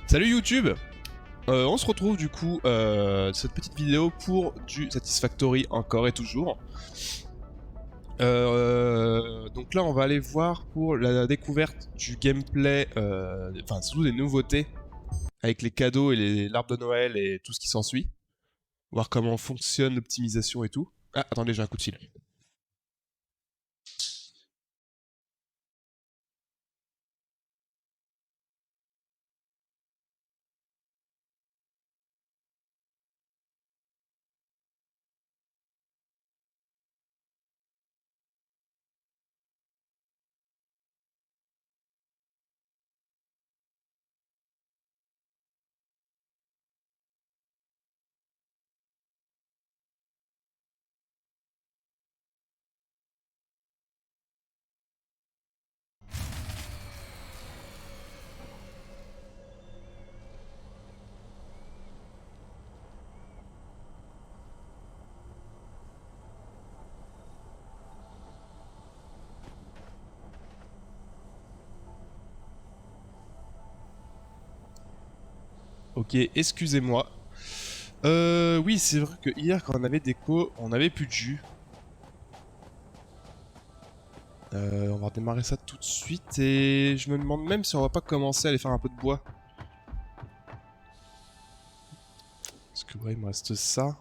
Salut YouTube. On se retrouve du coup cette petite vidéo pour du Satisfactory encore et toujours. Donc là on va aller voir pour la découverte du gameplay, enfin surtout des nouveautés avec les cadeaux et l'arbre de Noël et tout ce qui s'ensuit. Voir comment fonctionne l'optimisation et tout. Ah attendez, j'ai un coup de fil. Ok, excusez-moi. Oui, c'est vrai que hier quand on avait déco, on avait plus de jus. On va redémarrer ça tout de suite et je me demande même si on va pas commencer à aller faire un peu de bois. Parce que ouais, il me reste ça.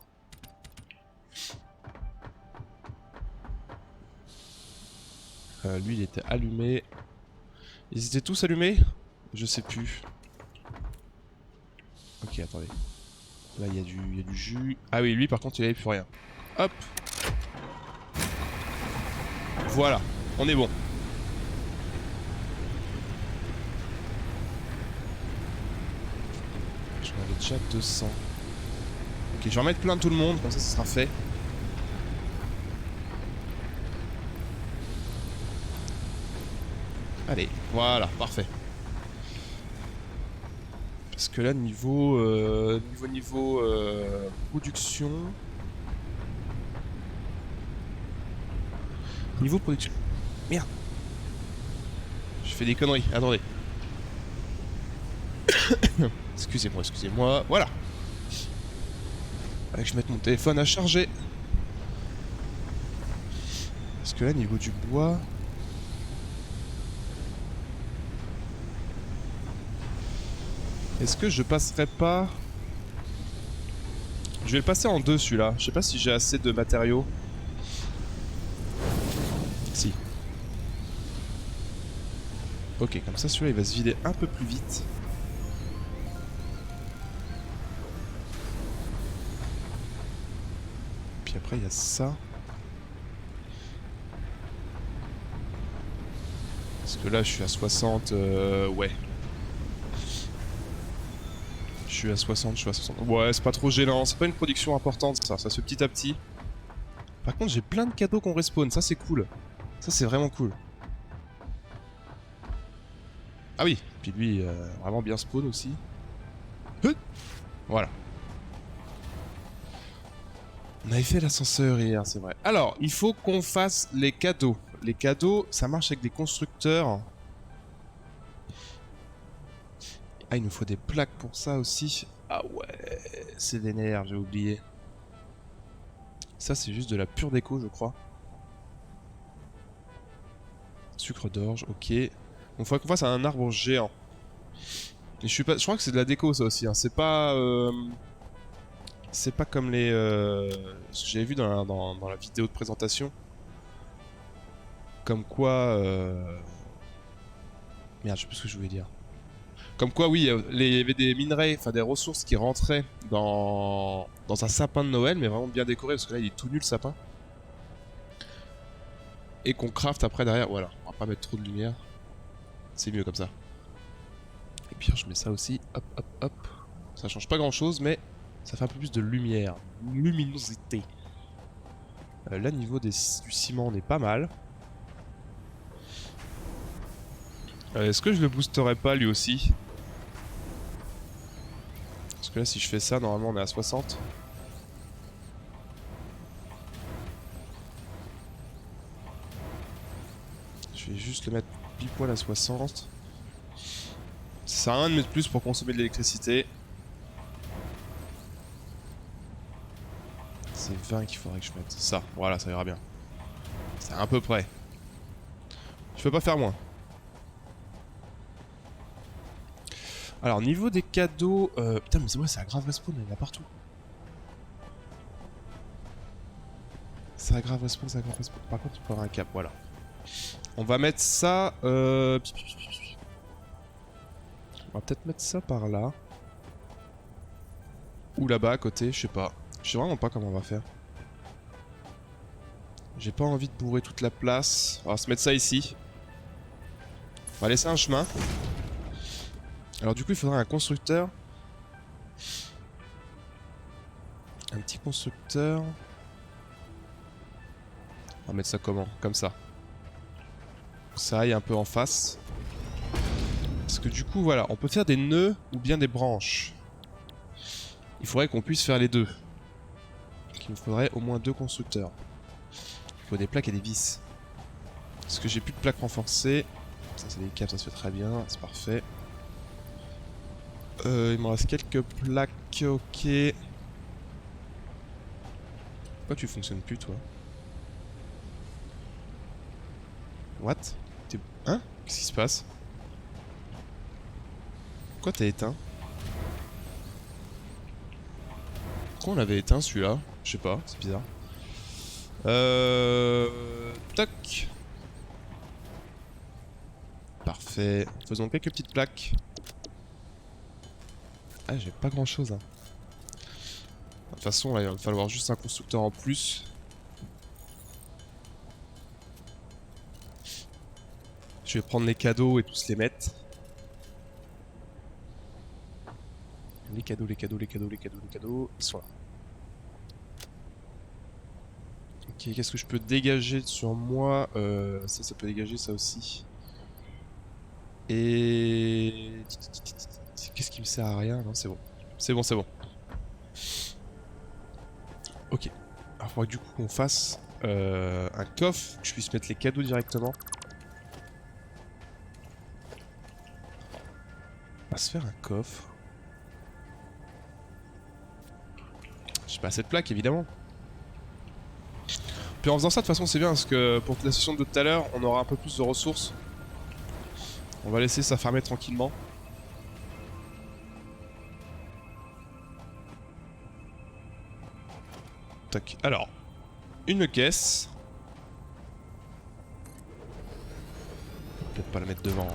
Lui, il était allumé. Ils étaient tous allumés? Je sais plus. Ok, attendez. Là, il y a du jus. Ah oui, lui, par contre, il avait plus rien. Hop. Voilà. On est bon. J'en avais déjà 200. Ok, je vais en mettre plein de tout le monde, comme ça sera fait. Allez, voilà, parfait. Parce que là, niveau production... Niveau production... Merde. Je fais des conneries, attendez. Excusez-moi, excusez-moi. Voilà. Allez, je vais mettre mon téléphone à charger. Parce que là, niveau du bois... Est-ce que je passerai pas... Je vais le passer en deux celui-là. Je sais pas si j'ai assez de matériaux. Si. Ok, comme ça celui-là il va se vider un peu plus vite. Puis après il y a ça. Parce que là je suis à 60... ouais. Je suis à 60, je suis à 60. Ouais, c'est pas trop gênant. C'est pas une production importante ça. Ça se fait petit à petit. Par contre j'ai plein de cadeaux qu'on respawn. Ça c'est cool. Ça c'est vraiment cool. Ah oui. Puis lui vraiment bien spawn aussi. Voilà. On avait fait l'ascenseur hier, c'est vrai. Alors, il faut qu'on fasse les cadeaux. Les cadeaux, ça marche avec des constructeurs. Ah, il nous faut des plaques pour ça aussi. Ah ouais, c'est vénère, j'ai oublié. Ça, c'est juste de la pure déco, je crois. Sucre d'orge, ok. Donc, il faudrait qu'on fasse un arbre géant. Et je crois que c'est de la déco, ça aussi. Hein. C'est pas... C'est pas comme les... ce que j'avais vu dans la vidéo de présentation. Comme quoi... Merde, je sais plus ce que je voulais dire. Comme quoi, oui, il y avait des minerais, enfin des ressources qui rentraient dans un sapin de Noël, mais vraiment bien décoré, parce que là, il est tout nul le sapin. Et qu'on craft après derrière, voilà, on va pas mettre trop de lumière. C'est mieux comme ça. Et puis je mets ça aussi, hop, hop, hop. Ça change pas grand chose, mais ça fait un peu plus de lumière, luminosité. Là, niveau du ciment, on est pas mal. Est-ce que je le boosterai pas lui aussi? Parce que là, si je fais ça, normalement, on est à 60. Je vais juste le mettre pile poil à 60. sert à rien de mettre plus pour consommer de l'électricité. C'est 20 qu'il faudrait que je mette. Ça, voilà, ça ira bien. C'est à peu près. Je peux pas faire moins. Alors, niveau des cadeaux... Putain, mais c'est vrai, c'est un grave respawn, il y en a partout. C'est un grave respawn, c'est un grave respawn. Par contre, il faut avoir un cap, voilà. On va mettre ça... On va peut-être mettre ça par là. Ou là-bas, à côté, je sais pas. Je sais vraiment pas comment on va faire. J'ai pas envie de bourrer toute la place. On va se mettre ça ici. On va laisser un chemin. Alors du coup, il faudrait un constructeur. Un petit constructeur. On va mettre ça comment? Comme ça. Ça aille un peu en face. Parce que du coup, voilà, on peut faire des nœuds ou bien des branches. Il faudrait qu'on puisse faire les deux. Donc il nous faudrait au moins 2 constructeurs. Il faut des plaques et des vis. Parce que j'ai plus de plaques renforcées. Ça c'est des câbles, ça se fait très bien, c'est parfait. Il me reste quelques plaques, ok. Pourquoi tu fonctionnes plus toi? What? Hein? Qu'est-ce qui se passe? Pourquoi t'as éteint? Pourquoi on l'avait éteint celui-là? Je sais pas, c'est bizarre. Toc. Parfait. Faisons quelques petites plaques. Ah, j'ai pas grand chose. Hein. De toute façon, là, il va falloir juste un constructeur en plus. Je vais prendre les cadeaux et tous les mettre. Les cadeaux, les cadeaux, les cadeaux, les cadeaux, les cadeaux. Ils sont là. Ok, qu'est-ce que je peux dégager sur moi? Ça peut dégager ça aussi. Et... Qu'est-ce qui me sert à rien? Non, c'est bon. C'est bon, c'est bon. Ok. Alors, il faudrait que du coup qu'on fasse un coffre, que je puisse mettre les cadeaux directement. On va se faire un coffre. J'ai pas assez de plaques, évidemment. Puis en faisant ça, de toute façon, c'est bien, parce que pour la session de tout à l'heure, on aura un peu plus de ressources. On va laisser ça farmer tranquillement. Tac. Alors, une caisse. Peut-être pas la mettre devant.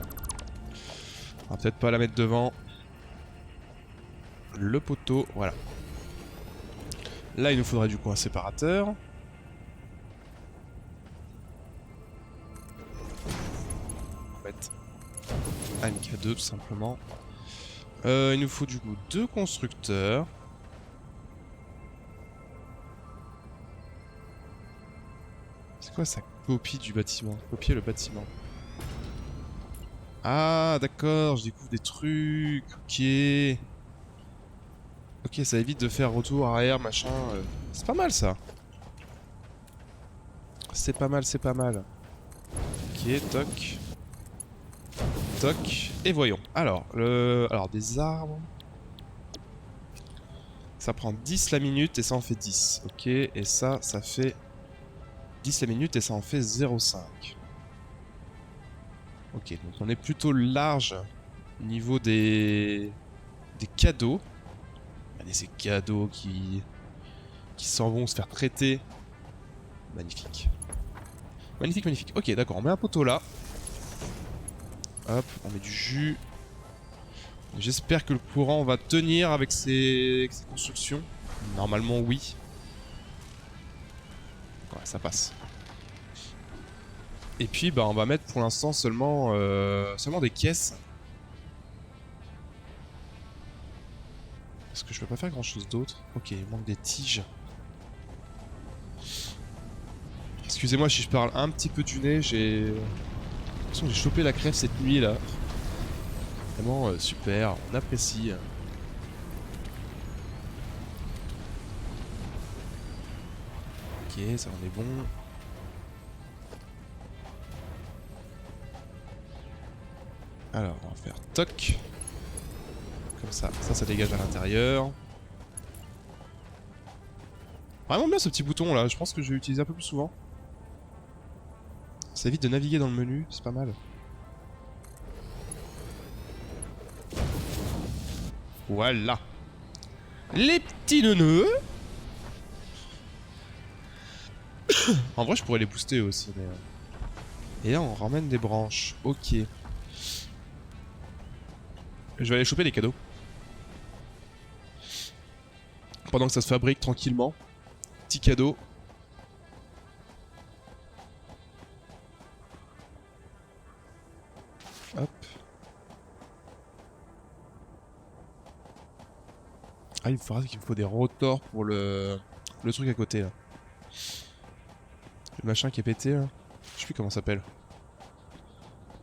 On va peut-être pas la mettre devant. Le poteau, voilà. Là, il nous faudrait du coup un séparateur. On va mettre un MK2 tout simplement. Il nous faut du coup 2 constructeurs. C'est quoi ça? Copie du bâtiment. Copier le bâtiment. Ah, d'accord, je découvre des trucs. Ok. Ok, ça évite de faire retour, arrière, machin. C'est pas mal ça. C'est pas mal, c'est pas mal. Ok, toc. Toc. Et voyons. Alors, alors des arbres. Ça prend 10 la minute et ça en fait 10. Ok, et ça fait 10 la minute et ça en fait 0,5. Ok, donc on est plutôt large au niveau des cadeaux. Regardez ces cadeaux qui s'en vont se faire traiter. Magnifique. Magnifique, magnifique. Ok, d'accord, on met un poteau là. Hop, on met du jus. J'espère que le courant va tenir avec ces constructions. Normalement, oui. Ouais, ça passe. Et puis, bah, on va mettre pour l'instant seulement des caisses. Parce que je peux pas faire grand chose d'autre. Ok, il manque des tiges. Excusez-moi si je parle un petit peu du nez, j'ai chopé la crève cette nuit là. Vraiment super, on apprécie. Ok, ça en est bon. Alors, on va faire toc. Comme ça. Ça dégage à l'intérieur. Vraiment bien ce petit bouton là, je pense que je vais l'utiliser un peu plus souvent. Ça évite de naviguer dans le menu, c'est pas mal. Voilà. Les petits neuneux. En vrai je pourrais les booster aussi mais... Et là on ramène des branches, ok. Je vais aller choper les cadeaux. Pendant que ça se fabrique tranquillement. Petit cadeau. Hop. Ah il me faut des rotors pour le truc à côté là. Le machin qui est pété là. Je sais plus comment ça s'appelle.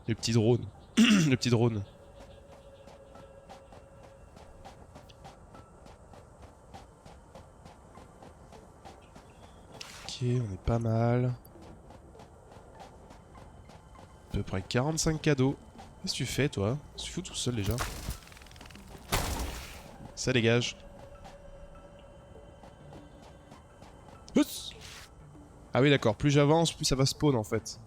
Le petit drone. Le petit drone. Ok, on est pas mal. À peu près 45 cadeaux. Qu'est-ce que tu fais toi? Tu fous tout seul déjà. Ça dégage. Ah oui d'accord, plus j'avance, plus ça va spawn en fait.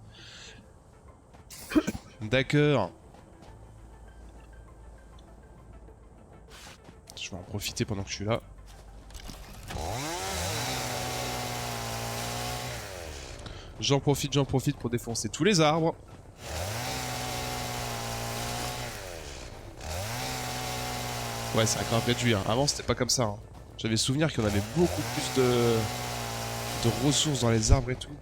D'accord. Je vais en profiter pendant que je suis là. J'en profite pour défoncer tous les arbres. Ouais, ça a grave réduit. Hein. Avant, c'était pas comme ça. Hein. J'avais souvenir qu'on avait beaucoup plus de ressources dans les arbres et tout.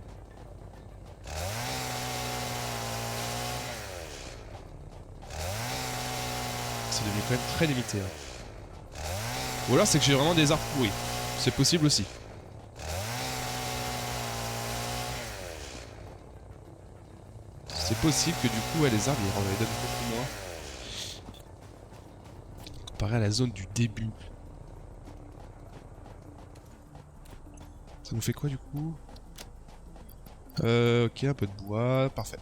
C'est devenu quand même très limité. Hein. Ou alors, c'est que j'ai vraiment des arbres pourris. C'est possible aussi. C'est possible que du coup, ouais, les arbres, ils donnent beaucoup moins. Comparé à la zone du début. Ça nous fait quoi du coup? Ok, un peu de bois, parfait.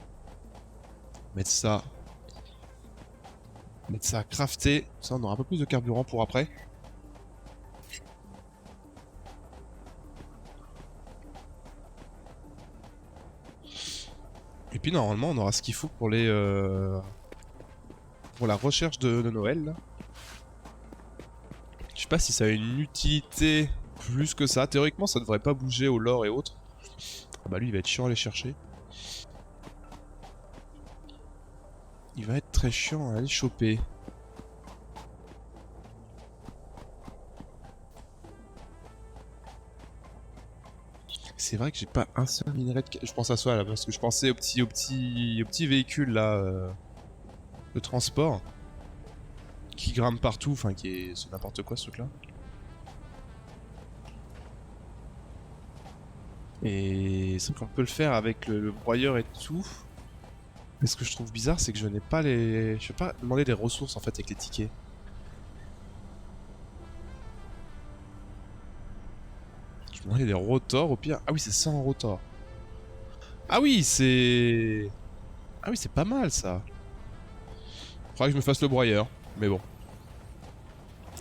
Mettre ça à crafter. Ça, on aura un peu plus de carburant pour après. Et puis normalement, on aura ce qu'il faut pour les pour la recherche de Noël. Là. Je sais pas si ça a une utilité plus que ça. Théoriquement, ça devrait pas bouger au lore et autres. Ah bah lui, il va être chiant à aller chercher. Il va être très chiant à aller choper. C'est vrai que j'ai pas un seul minerai de... Je pense à ça là, parce que je pensais au petit véhicule là, de transport. Qui grimpe partout, enfin qui est... C'est n'importe quoi ce truc là. Et c'est qu'on peut le faire avec le broyeur et tout. Mais ce que je trouve bizarre, c'est que je n'ai pas les... Je vais pas demander des ressources en fait avec les tickets. Je vais demander des rotors au pire. Ah oui, c'est 100 rotors. Ah oui, c'est... Ah oui, c'est pas mal ça. Faudrait que je me fasse le broyeur, mais bon.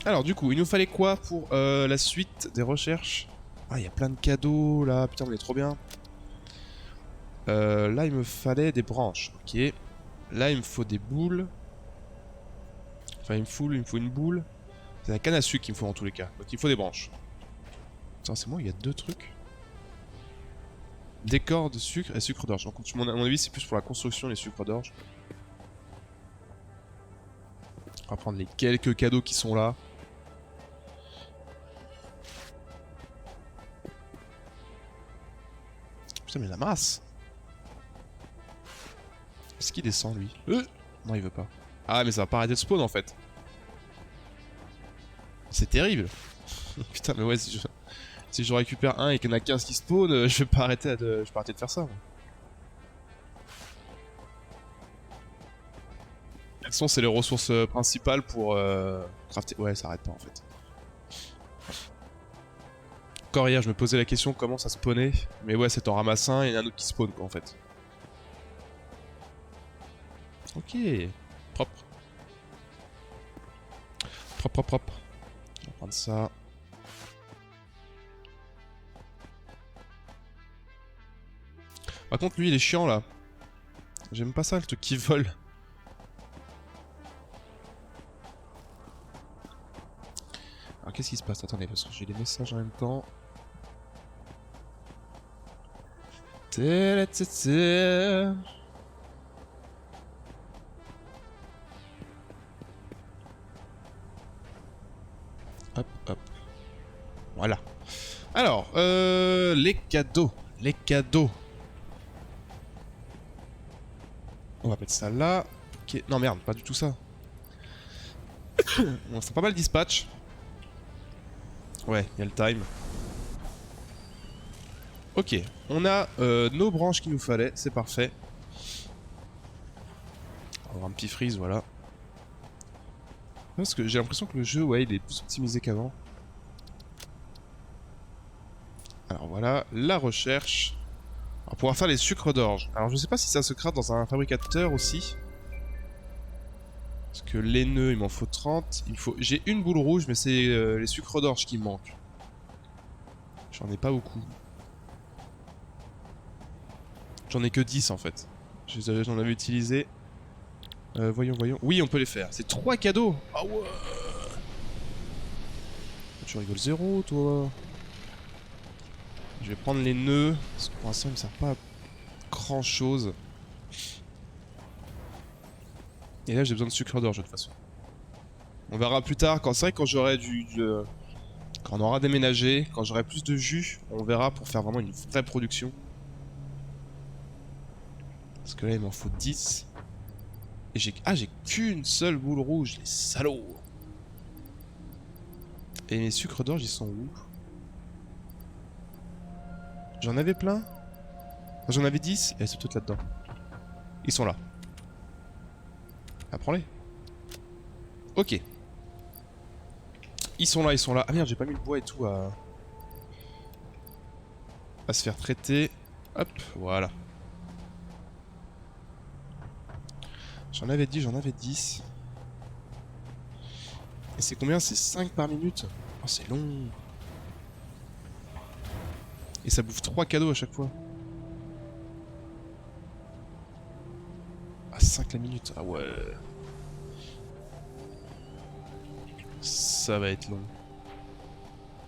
Alors du coup, il nous fallait quoi pour la suite des recherches? Ah, il y a plein de cadeaux là, putain, on est trop bien. Là, il me fallait des branches, ok. Là, il me faut des boules. Enfin, il me faut une boule. C'est la canne à sucre qu'il me faut en tous les cas. Donc, il me faut des branches. Attends, c'est moi, il y a deux trucs. Décor de sucre et sucre d'orge. Donc, à mon avis, c'est plus pour la construction, les sucres d'orge. On va prendre les quelques cadeaux qui sont là. Putain, mais la masse! Est-ce qu'il descend, lui? Non, il veut pas. Ah, mais ça va pas arrêter de spawn, en fait. C'est terrible. Putain, mais ouais, si je récupère un et qu'il y en a 15 qui spawn, je vais pas arrêter de faire ça. Moi. Quelles sont c'est les ressources principales pour crafter? Ouais, ça arrête pas, en fait. Encore hier, je me posais la question comment ça spawnait. Mais ouais, c'est en ramassant et il y en a un autre qui spawn, quoi, en fait. Ok. Propre. hop, hop, hop. On va prendre ça. Par contre, lui, il est chiant, là. J'aime pas ça, le truc qui vole. Alors, qu'est-ce qui se passe? Attendez, parce que j'ai des messages en même temps. Hop, hop. Voilà. Alors, les cadeaux. Les cadeaux. On va mettre ça là. Okay. Non, merde, pas du tout ça. Bon, c'est pas mal dispatch. Ouais, il y a le time. Ok, on a nos branches qu'il nous fallait, c'est parfait. On va avoir un petit freeze, voilà. Parce que j'ai l'impression que le jeu, ouais, il est plus optimisé qu'avant. Alors voilà, la recherche. On va pouvoir faire les sucres d'orge. Alors je sais pas si ça se craft dans un fabricateur aussi. Parce que les nœuds, il m'en faut 30. Il faut... J'ai une boule rouge, mais c'est les sucres d'orge qui me manquent. J'en ai pas beaucoup. J'en ai que 10 en fait. J'en avais utilisé. Voyons, voyons. Oui, on peut les faire. C'est 3 cadeaux. Ah ouais. Tu rigoles zéro, toi. Je vais prendre les nœuds. Parce que pour l'instant, ils me servent pas à grand chose. Et là, j'ai besoin de sucre d'orge de toute façon. On verra plus tard. Quand c'est vrai, quand j'aurai quand on aura déménagé, quand j'aurai plus de jus, on verra pour faire vraiment une vraie production. Parce que là, il m'en faut 10. Et j'ai qu'une seule boule rouge, les salauds. Et mes sucres d'orge, ils sont où? J'en avais plein. J'en avais 10. Et c'est toutes là-dedans. Ils sont là. Ah, prends-les. Ok. Ils sont là, ils sont là. Ah merde, j'ai pas mis le bois et tout à se faire traiter. Hop, voilà. J'en avais 10, j'en avais 10. Et c'est combien? C'est 5 par minute? Oh, c'est long. Et ça bouffe 3 cadeaux à chaque fois. Ah, 5 la minute. Ah ouais. Ça va être long.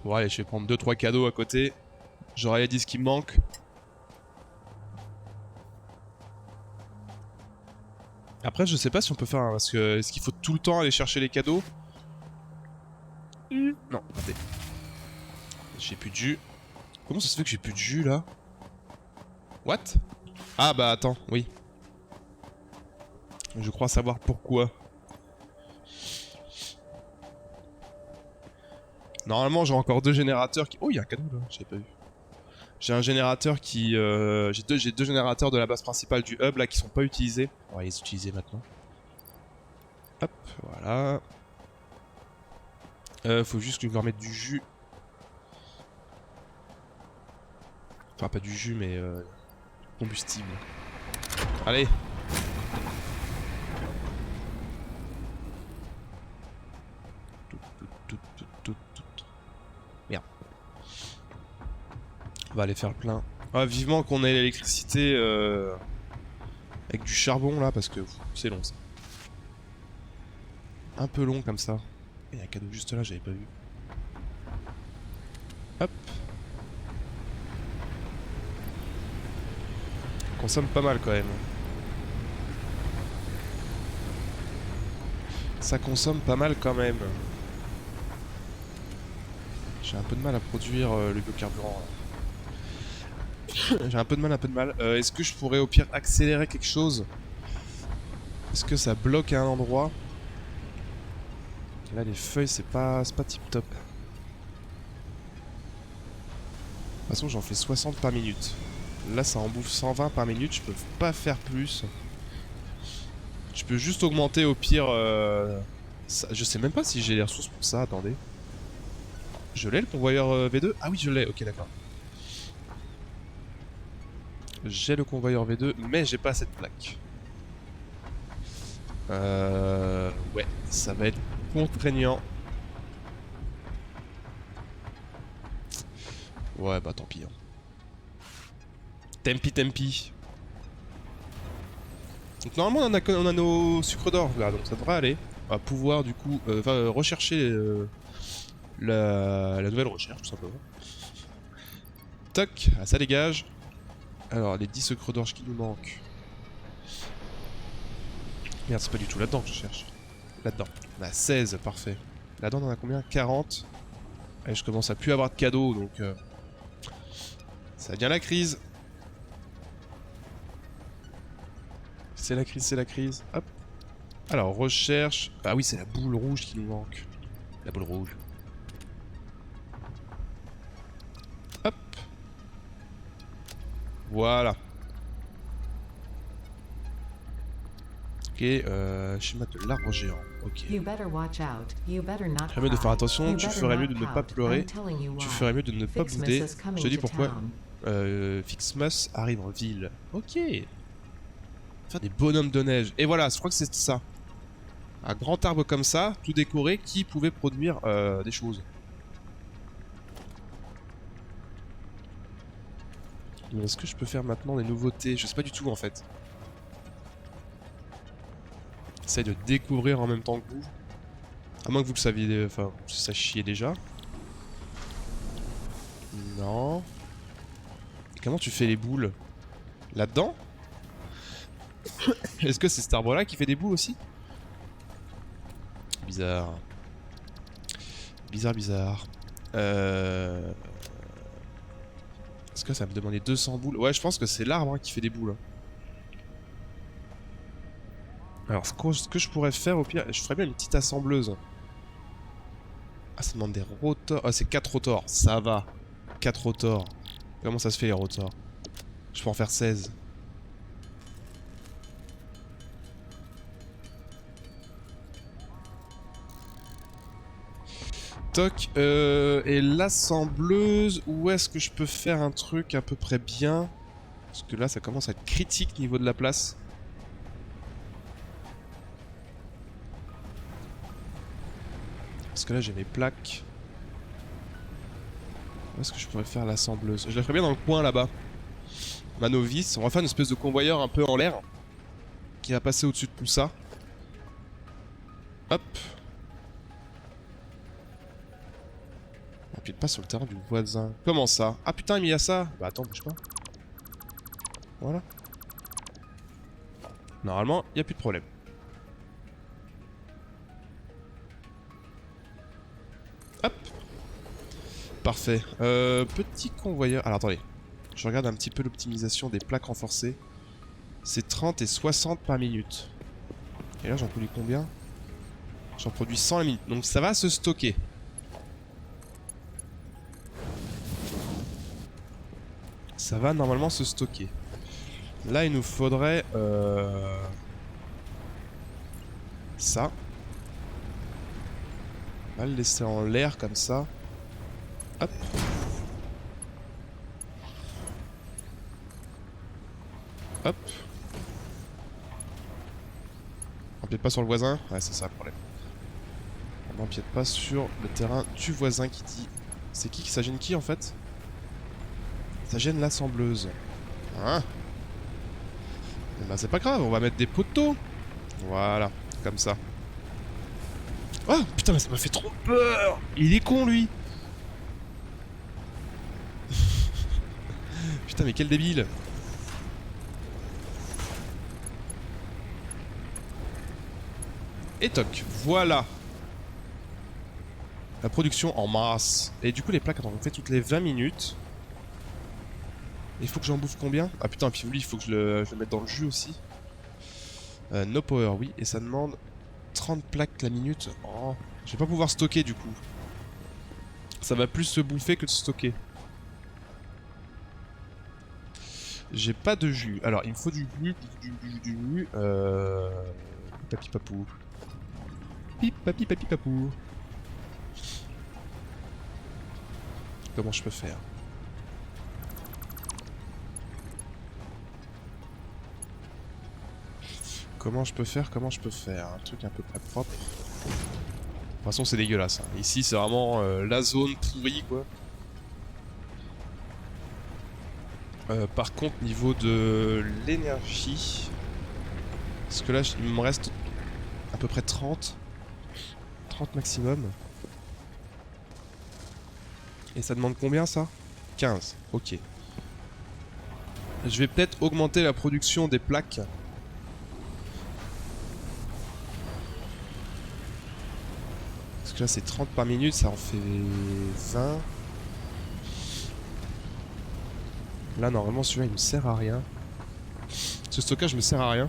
Bon, allez, je vais prendre 2-3 cadeaux à côté. J'aurai les 10 qui me manquent. Après, je sais pas si on peut faire un... Parce que... Est-ce qu'il faut tout le temps aller chercher les cadeaux? Non, attendez. J'ai plus de jus. Comment ça se fait que j'ai plus de jus, là? What? Ah bah attends, oui. Je crois savoir pourquoi. Normalement, j'ai encore 2 générateurs qui... Oh, il y a un cadeau, là. J'avais pas vu. J'ai un générateur qui... J'ai deux générateurs de la base principale du hub, là, qui sont pas utilisés. On va les utiliser maintenant. Hop, voilà. Faut juste que je leur mette du jus. Enfin, pas du jus, mais... combustible. Allez. Merde. On va aller faire le plein. Ah, vivement qu'on ait l'électricité avec du charbon là, parce que c'est long ça. Un peu long comme ça. Il y a un cadeau juste là, j'avais pas vu. Hop. On consomme pas mal quand même. Ça consomme pas mal quand même. J'ai un peu de mal à produire le biocarburant. J'ai un peu de mal, Est-ce que je pourrais au pire accélérer quelque chose? Est-ce que ça bloque à un endroit? Là les feuilles c'est pas tip top. De toute façon j'en fais 60 par minute. Là ça en bouffe 120 par minute, je peux pas faire plus. Je peux juste augmenter au pire... ça, je sais même pas si j'ai les ressources pour ça, attendez. Je l'ai le convoyeur V2? Ah oui je l'ai, ok d'accord. J'ai le convoyeur V2 mais j'ai pas cette plaque. Ouais, ça va être contraignant. Ouais, bah tant pis. Hein. Tempi. Donc normalement on a nos sucres d'or là, donc ça devrait aller. On va pouvoir du coup rechercher la nouvelle recherche tout simplement. Toc, ah, ça dégage. Alors les 10 sucres d'orge qui nous manquent. Merde, c'est pas du tout là-dedans que je cherche. Là-dedans. On a 16, parfait. Là-dedans on en a combien? 40. Et je commence à plus avoir de cadeaux donc ça devient la crise. C'est la crise. Hop. Alors, recherche. Ah oui, c'est la boule rouge qui nous manque. La boule rouge. Hop. Voilà. Ok, schéma de l'arbre géant. Ok. Ferais mieux de faire attention, tu ferais mieux de ne pas pleurer. Tu ferais mieux de ne pas bouder. Je te dis pourquoi. Fixmus arrive en ville. Ok. Faire des bonhommes de neige. Et voilà, je crois que c'est ça. Un grand arbre comme ça, tout décoré, qui pouvait produire des choses. Est-ce que je peux faire maintenant des nouveautés? Je sais pas du tout en fait. J'essaie de découvrir en même temps que vous. À moins que vous le saviez, enfin, vous sachiez déjà. Non. Comment tu fais les boules? Là-dedans? Est-ce que c'est cet arbre-là qui fait des boules aussi? Bizarre. Bizarre. Est-ce que ça va me demander 200 boules? Ouais, je pense que c'est l'arbre hein, qui fait des boules. Alors, ce que je pourrais faire au pire, je ferais bien une petite assembleuse. Ah, ça demande des rotors. Ah, c'est 4 rotors. Ça va. 4 rotors. Comment ça se fait les rotors? Je peux en faire 16. Toc. Et l'assembleuse, où est-ce que je peux faire un truc à peu près bien? Parce que là, ça commence à être critique niveau de la place. Parce que là, j'ai mes plaques. Où est-ce que je pourrais faire l'assembleuse? Je la ferais bien dans le coin là-bas. Ma novice. On va faire une espèce de convoyeur un peu en l'air. Qui va passer au-dessus de tout ça. Hop. Appuie pas sur le terrain du voisin. Comment ça? Ah putain, il y a ça. Bah attends, bouge pas. Voilà. Normalement, il n'y a plus de problème. Hop. Parfait. Petit convoyeur. Alors attendez. Je regarde un petit peu l'optimisation des plaques renforcées. C'est 30 et 60 par minute. Et là, j'en produis combien? J'en produis 100 la minute. Donc ça va se stocker. Ça va normalement se stocker. Là, il nous faudrait... ça. On va le laisser en l'air comme ça. Hop. Hop. On n'empiète pas sur le voisin? Ouais, c'est ça le problème. On n'empiète pas sur le terrain du voisin qui dit... C'est qui ça gêne qui en fait? Ça gêne l'assembleuse. Hein? Bah c'est pas grave, on va mettre des poteaux. Voilà, comme ça. Oh putain, mais ça m'a fait trop peur! Il est con lui! Putain, mais quel débile! Et toc, voilà! La production en masse. Et du coup, les plaques, attends, on fait toutes les 20 minutes. Il faut que j'en bouffe combien? Ah putain, puis lui, il faut que je le mette dans le jus aussi. No power, oui. Et ça demande 30 plaques la minute. Oh, je vais pas pouvoir stocker du coup. Ça va plus se bouffer que de stocker. J'ai pas de jus. Alors, il me faut du jus, du jus. Papi papou. Papi papou. Comment je peux faire? Comment je peux faire un truc à peu près propre. De toute façon, c'est dégueulasse. Hein. Ici, c'est vraiment la zone pourrie, quoi. Par contre, niveau de l'énergie... Parce que là, il me reste à peu près 30. 30 maximum. Et ça demande combien, ça? 15. Ok. Je vais peut-être augmenter la production des plaques. Parce que là, c'est 30 par minute, ça en fait 20. Là, normalement, celui-là, il me sert à rien. Ce stockage me sert à rien.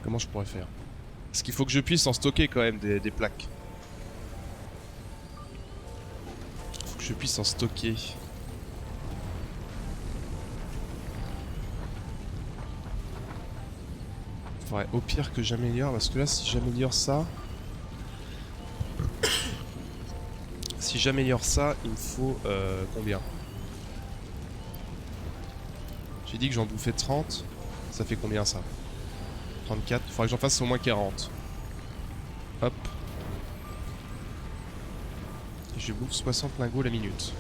Comment je pourrais faire? Parce qu'il faut que je puisse en stocker quand même des plaques. Il faut que je puisse en stocker. Faudrait au pire que j'améliore, parce que là, si j'améliore ça... Si j'améliore ça, il me faut combien? J'ai dit que j'en bouffais 30. Ça fait combien ça? 34. Faudrait que j'en fasse au moins 40. Hop. Et je bouffe 60 lingots la minute.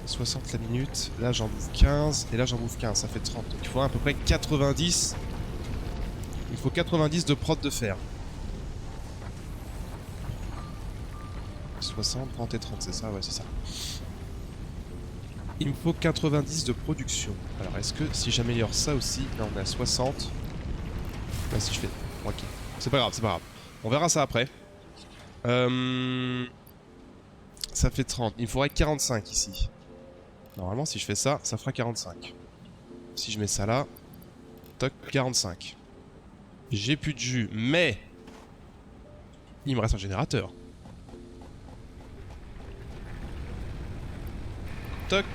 60 la minute. Là j'en bouffe 15. Et là j'en bouffe 15. Ça fait 30. Donc il faut à peu près 90. Il faut 90 de prod de fer. 60, 30 et 30, c'est ça? Ouais, c'est ça. Il me faut 90 de production. Alors est-ce que si j'améliore ça aussi, là on est à 60. Là si je fais... Ok. C'est pas grave, c'est pas grave. On verra ça après. Ça fait 30. Il me faudrait 45 ici. Normalement si je fais ça, ça fera 45. Si je mets ça là, toc, 45. J'ai plus de jus, mais... Il me reste un générateur. Toc.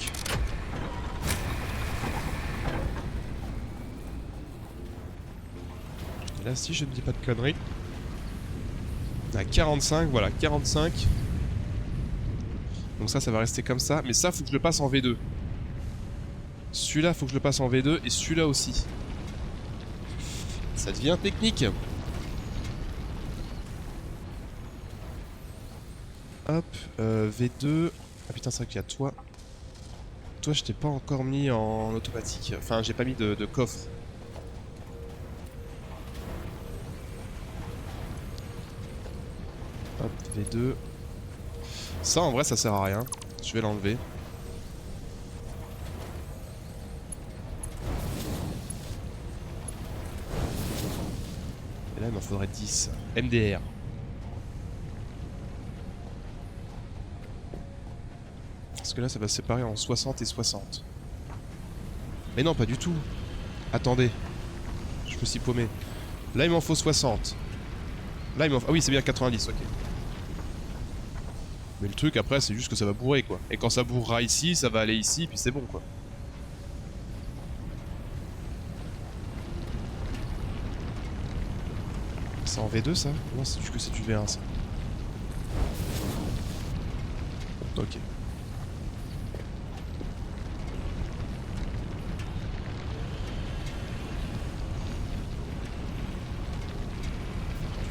Et là, si je ne dis pas de conneries. À 45, voilà, 45. Donc ça va rester comme ça. Mais ça, faut que je le passe en V2. Celui-là, faut que je le passe en V2. Et celui-là aussi. Ça devient technique. Hop, V2. Ah putain, c'est vrai qu'il y a toi. Toi, je t'ai pas encore mis en automatique. Enfin, j'ai pas mis de coffre. Hop, V2. Ça, en vrai, ça sert à rien. Je vais l'enlever. Et là, il m'en faudrait 10. MDR. Parce que là, ça va se séparer en 60 et 60. Mais non, pas du tout. Attendez. Je me suis paumé. Là, il m'en faut 60. Là, il m'en faut... Ah oui, c'est bien 90, ok. Mais le truc, après, c'est juste que ça va bourrer, quoi. Et quand ça bourrera ici, ça va aller ici, puis c'est bon, quoi. C'est en V2, ça? Non, c'est juste que c'est du V1, ça. Ok. Du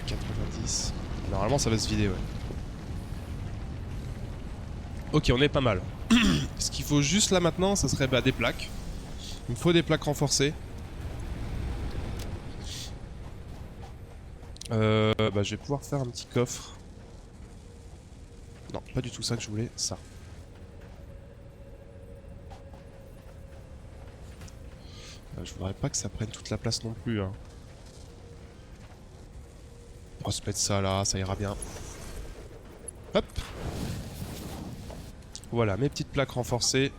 90. Normalement, ça va se vider, ouais. Ok, on est pas mal. Ce qu'il faut juste là maintenant, ça serait des plaques. Il me faut des plaques renforcées. Je vais pouvoir faire un petit coffre. Non, pas du tout ça que je voulais, ça. Je voudrais pas que ça prenne toute la place non plus. Hein. On va se mettre ça là, ça ira bien. Hop. Voilà, mes petites plaques renforcées.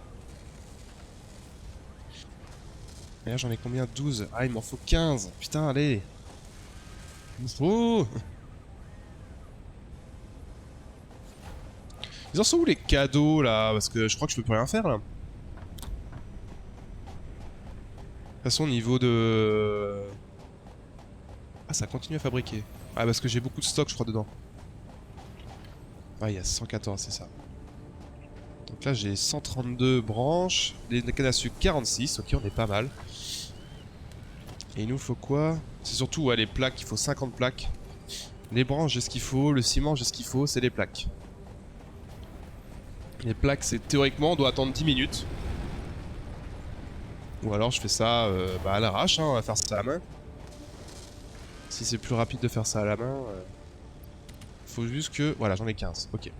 Et là j'en ai combien? 12. Ah, il m'en faut 15. Putain, allez. Oh. Ils en sont où les cadeaux là? Parce que je crois que je peux plus rien faire là. De toute façon, au niveau de... Ah, ça continue à fabriquer. Ah, parce que j'ai beaucoup de stock, je crois, dedans. Ah, il y a 114, c'est ça. Donc là, j'ai 132 branches. Les cannes à sucre, 46. Ok, on est pas mal. Et il nous faut quoi? C'est surtout ouais, les plaques, il faut 50 plaques. Les branches, j'ai ce qu'il faut. Le ciment, j'ai ce qu'il faut. C'est les plaques. Les plaques, c'est théoriquement, on doit attendre 10 minutes. Ou alors je fais ça à l'arrache, hein, on va faire ça à la main. Si c'est plus rapide de faire ça à la main, faut juste que... Voilà, j'en ai 15, ok.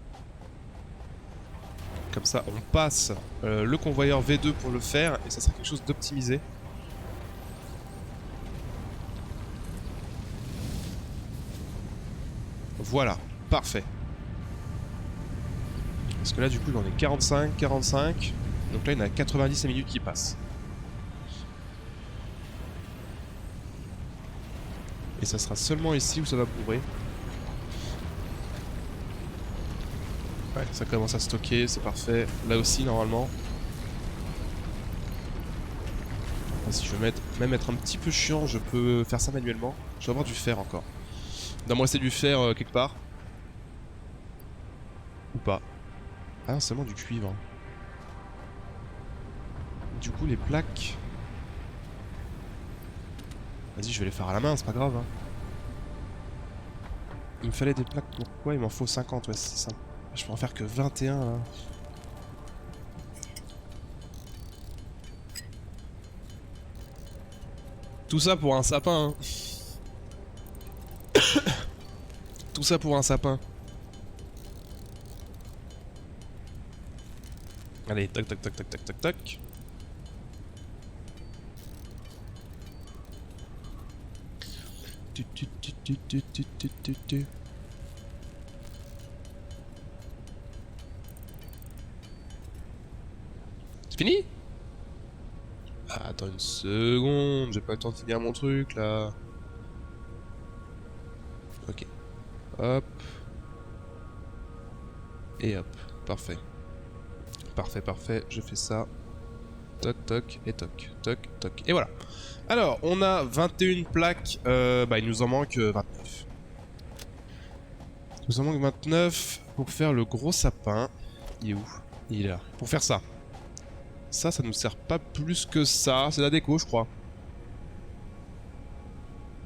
Comme ça, on passe le convoyeur V2 pour le faire, et ça sera quelque chose d'optimisé. Voilà, parfait. Parce que là, du coup, j'en ai 45, 45. Donc là, il y en a 90 minutes qui passent. Et ça sera seulement ici où ça va bourrer. Ouais, ça commence à stocker, c'est parfait. Là aussi, normalement. Enfin, si je veux même être un petit peu chiant, je peux faire ça manuellement. Je vais avoir du fer encore. Il doit me rester du fer quelque part. Ou pas. Ah non, seulement du cuivre. Du coup, les plaques... Vas-y, je vais les faire à la main, c'est pas grave. Hein. Il me fallait des plaques, pourquoi? Il m'en faut 50, ouais, c'est ça. Je peux en faire que 21, là. Tout ça pour un sapin, hein. Tout ça pour un sapin. Allez, toc toc toc toc toc toc toc. C'est fini? Ah, attends une seconde, j'ai pas le temps de finir mon truc là. Ok. Hop. Et hop. Parfait. Parfait, parfait. Je fais ça. Toc, toc, et toc. Toc, toc. Et voilà. Alors, on a 21 plaques. Il nous en manque 29. Il nous en manque 29 pour faire le gros sapin. Il est où? Il est là. Pour faire ça. Ça nous sert pas plus que ça. C'est la déco, je crois.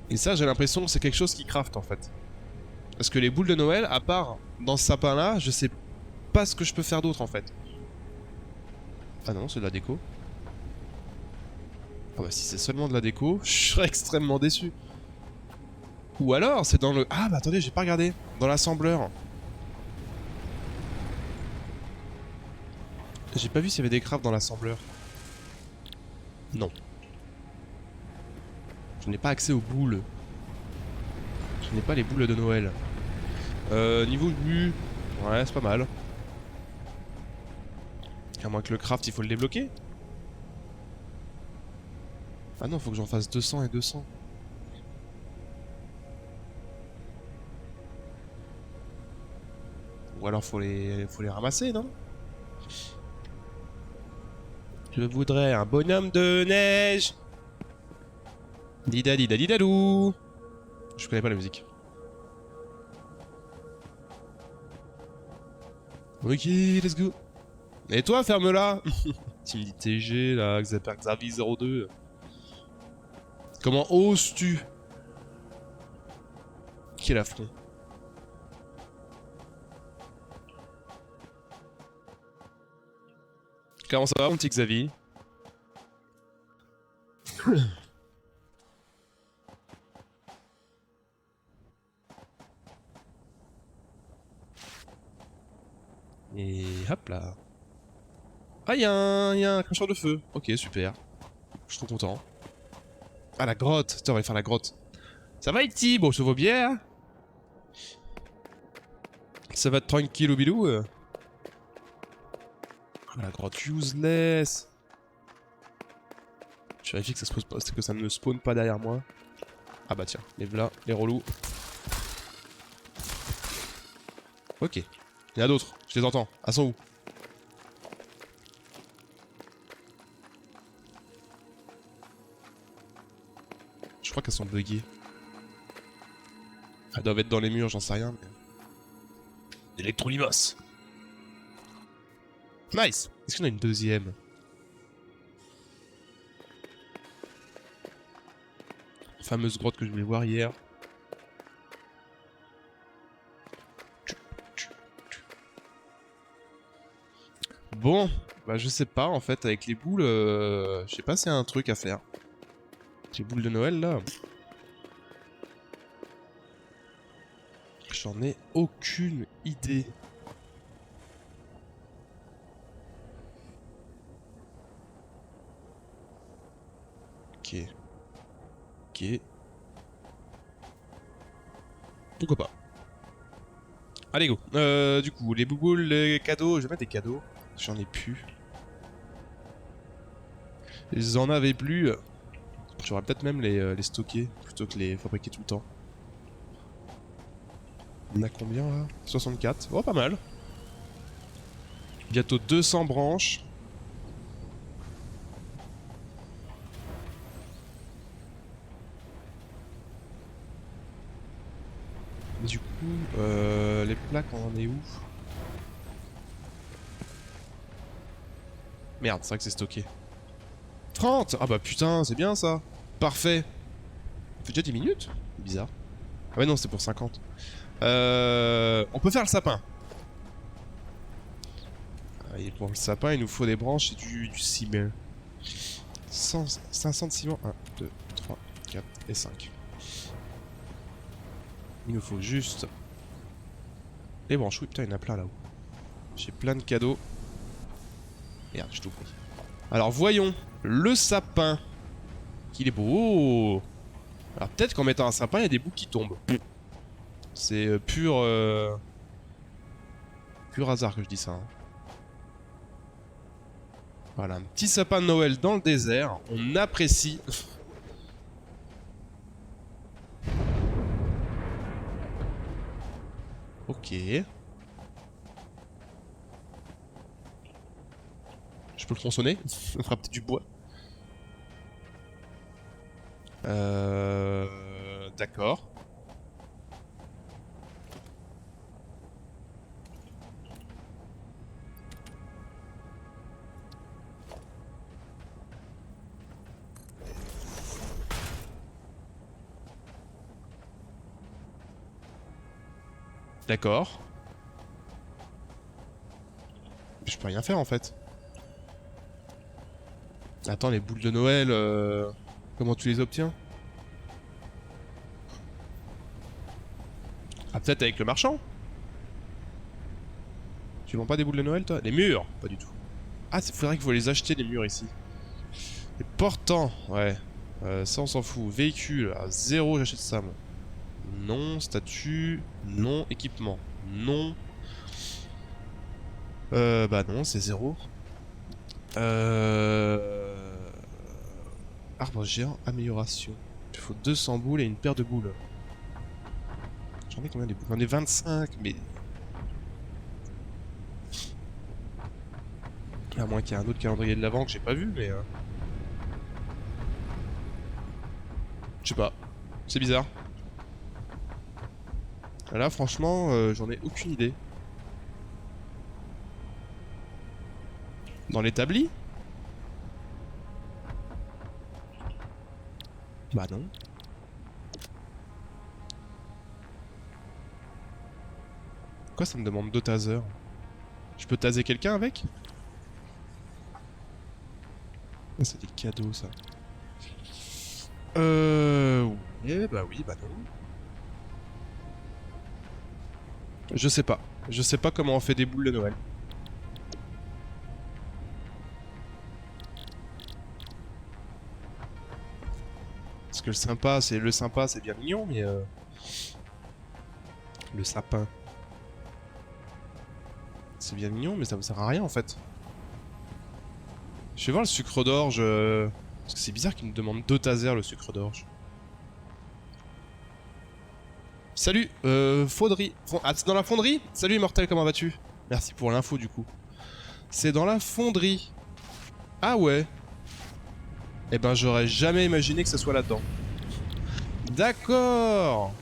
Et ça, j'ai l'impression que c'est quelque chose qui craft en fait. Parce que les boules de Noël, à part dans ce sapin là, je sais pas ce que je peux faire d'autre en fait. Ah non, c'est de la déco. Ah bah si c'est seulement de la déco, je serais extrêmement déçu. Ou alors c'est dans le... Ah bah attendez, j'ai pas regardé. Dans l'assembleur. J'ai pas vu s'il y avait des crafts dans l'assembleur. Non. Je n'ai pas accès aux boules. Je n'ai pas les boules de Noël. Niveau bu... Ouais, c'est pas mal. À moins que le craft, il faut le débloquer. Ah non, faut que j'en fasse 200 et 200. Ou alors faut les ramasser, non? Je voudrais un bonhomme de neige. Dida dida didalou. Je connais pas la musique. Ok, let's go. Et toi, ferme-la. Tu me dis TG, là, Xavi02. Comment oses-tu? Quel affront. Comment ça va, mon petit Xavi? Et hop là. Ah, y'a un cracheur de feu. Ok, super. Je suis trop content. Ah, la grotte. Tiens, on va aller faire la grotte. Ça va, Iti? Bon, ça vaut bien. Ça va tranquille au bilou. Ah, la grotte useless. Je vérifie que ça, que ça ne spawn pas derrière moi. Ah bah tiens, les là, les relous. Ok. Il y en a d'autres, je les entends. Elles sont où? Je crois qu'elles sont buggées. Elles doivent être dans les murs, j'en sais rien. Mais... Electrolimos. Nice. Est-ce qu'on a une deuxième? Fameuse grotte que je voulais voir hier. Bon, bah je sais pas en fait, avec les boules, je sais pas s'il y a un truc à faire. Les boules de Noël là. J'en ai aucune idée. Ok. Ok. Pourquoi pas. Allez go. Du coup, les bouboules, les cadeaux, je vais mettre des cadeaux. J'en ai plus. Ils en avaient plus. J'aurais peut-être même les stocker plutôt que les fabriquer tout le temps. On a combien là? 64. Oh, pas mal. Bientôt 200 branches. Du coup, les plaques, on en est où? Merde, c'est vrai que c'est stocké. 30! Ah bah putain, c'est bien ça. Parfait. Ça fait déjà 10 minutes? Bizarre. Ah ouais non, c'est pour 50. On peut faire le sapin. Et pour le sapin, il nous faut des branches et du ciment. 500 de ciment. 1, 2, 3, 4 et 5. Il nous faut juste les branches. Oui, putain, il y en a plein là-haut. J'ai plein de cadeaux. Merde, j'ai tout pris. Alors voyons, le sapin. Qu'il est beau. Alors peut-être qu'en mettant un sapin, il y a des bouts qui tombent. C'est pur hasard que je dis ça. Hein. Voilà, un petit sapin de Noël dans le désert. On apprécie. Ok. Je peux le tronçonner. Ça fera peut-être du bois. D'accord. D'accord. Je peux rien faire en fait. Attends, les boules de Noël, comment tu les obtiens? Ah, peut-être avec le marchand? Tu vends pas des boules de Noël, toi? Les murs? Pas du tout. Ah, il faudrait qu'il faut les acheter, les murs, ici. Les portants, ouais. Ça, on s'en fout. Véhicule, à 0, j'achète ça, moi. Non. Statut, non. Équipement, non. Bah non, c'est 0. Arbre géant, amélioration. Il faut 200 boules et une paire de boules. J'en ai combien des boules? J'en ai 25, mais... À moins qu'il y ait un autre calendrier de l'avant que j'ai pas vu, mais... Je sais pas. C'est bizarre. Là, franchement, j'en ai aucune idée. Dans l'établi? Bah non. Pourquoi ça me demande 2 tasers? Je peux taser quelqu'un avec? Ah, c'est des cadeaux, ça. Ouais, bah oui, bah non. Je sais pas. Je sais pas comment on fait des boules de Noël. Parce que le sympa, c'est bien mignon, mais le sapin, c'est bien mignon, mais ça me sert à rien en fait. Je vais voir le sucre d'orge. Parce que c'est bizarre qu'il me demande 2 tasers le sucre d'orge. Salut, fonderie. Ah, c'est dans la fonderie? Salut Immortel, comment vas-tu? Merci pour l'info du coup. C'est dans la fonderie. Ah ouais. Eh ben j'aurais jamais imaginé que ça soit là-dedans. D'accord.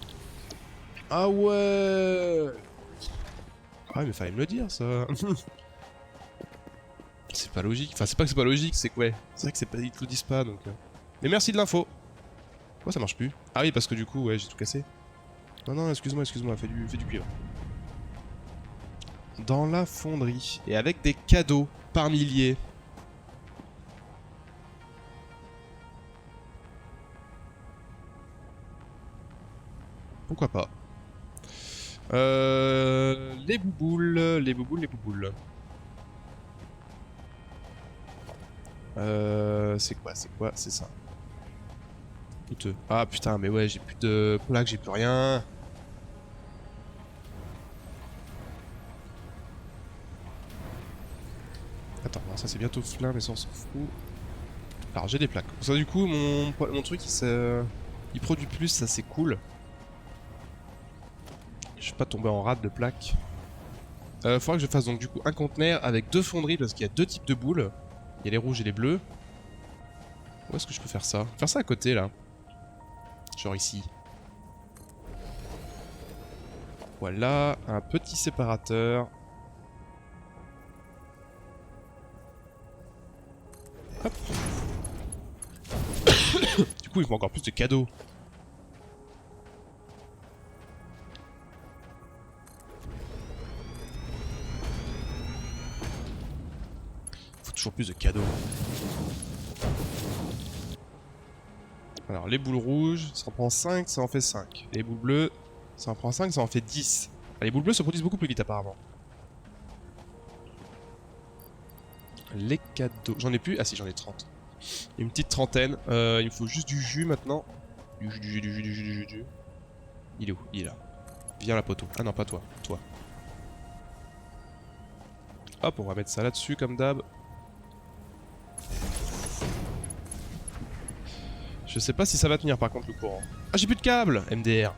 Ah ouais. Ah mais fallait me le dire ça. C'est pas logique. Enfin c'est pas que c'est pas logique, c'est que ouais. C'est vrai que c'est pas, ils te le disent pas donc. Mais merci de l'info. Pourquoi ça marche plus? Ah oui parce que du coup ouais j'ai tout cassé. Non non excuse-moi, fais du cuivre. Dans la fonderie. Et avec des cadeaux par milliers. Pourquoi pas. Les bouboules. C'est quoi? C'est ça. Coûteux. Ah putain, mais ouais, j'ai plus de plaques, j'ai plus rien. Attends, ça c'est bientôt plein, mais ça on s'en fout. Alors j'ai des plaques. Ça du coup, mon truc il produit plus, ça c'est cool. Je vais pas tomber en rade de plaques. Faudra que je fasse donc du coup un conteneur avec 2 fonderies parce qu'il y a 2 types de boules. Il y a les rouges et les bleus. Où est-ce que je peux faire ça? Faire ça à côté là. Genre ici. Voilà, un petit séparateur. Hop. Du coup, il faut encore plus de cadeaux. Il faut toujours plus de cadeaux. Alors, les boules rouges, ça en prend 5, ça en fait 5. Les boules bleues, ça en prend 5, ça en fait 10. Ah, les boules bleues se produisent beaucoup plus vite apparemment. Les cadeaux. J'en ai plus? Ah si, j'en ai 30. Une petite trentaine. Il me faut juste du jus maintenant. Du jus. Il est où? Il est là. Viens la poteau. Ah non, pas toi. Toi. Hop, on va mettre ça là-dessus comme d'hab. Je sais pas si ça va tenir par contre le courant. Ah, j'ai plus de câble! MDR.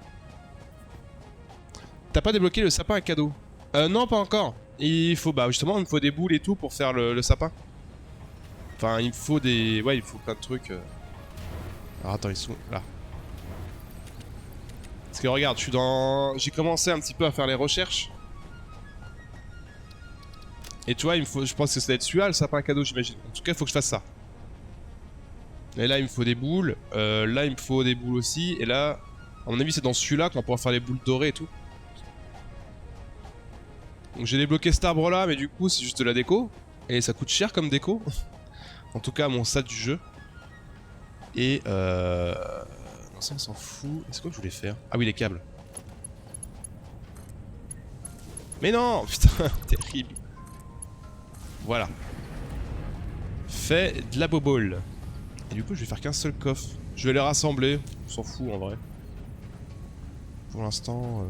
T'as pas débloqué le sapin à cadeau? Non, pas encore. Il faut, bah justement, il me faut des boules et tout pour faire le sapin. Enfin, il me faut des... Ouais, il faut plein de trucs. Alors attends, ils sont là. Parce que regarde, je suis dans... J'ai commencé un petit peu à faire les recherches. Et tu vois, il me faut... Je pense que ça va être celui-là, le sapin à cadeau, j'imagine. En tout cas, il faut que je fasse ça. Et là, il me faut des boules. Là, il me faut des boules aussi. Et là, à mon avis, c'est dans celui-là qu'on va pouvoir faire les boules dorées et tout. Donc j'ai débloqué cet arbre-là, mais du coup, c'est juste de la déco. Et ça coûte cher comme déco. En tout cas, à mon stade du jeu. Et non, ça, on s'en fout. C'est quoi que je voulais faire? Ah oui, les câbles. Mais non! Putain, terrible. Voilà. Fait de la bobole. Et du coup, je vais faire qu'un seul coffre. Je vais les rassembler. On s'en fout en vrai. Pour l'instant...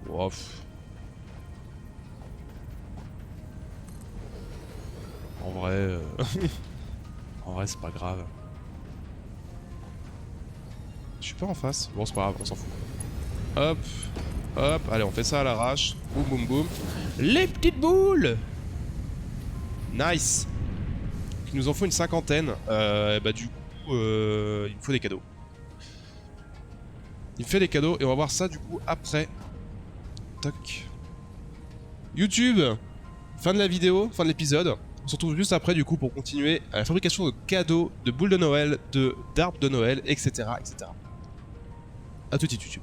Wow. En vrai... en vrai, c'est pas grave. Je suis pas en face. Bon, c'est pas grave, on s'en fout. Hop. Hop. Allez, on fait ça à l'arrache. Boum, boum, boum. Les petites boules! Nice! Il nous en faut une cinquantaine. Bah du coup, il me faut des cadeaux. Il me fait des cadeaux et on va voir ça du coup après. Toc. YouTube! Fin de la vidéo, fin de l'épisode. On se retrouve juste après du coup pour continuer à la fabrication de cadeaux, de boules de Noël, d'arbres de Noël, etc. etc. A tout de suite YouTube.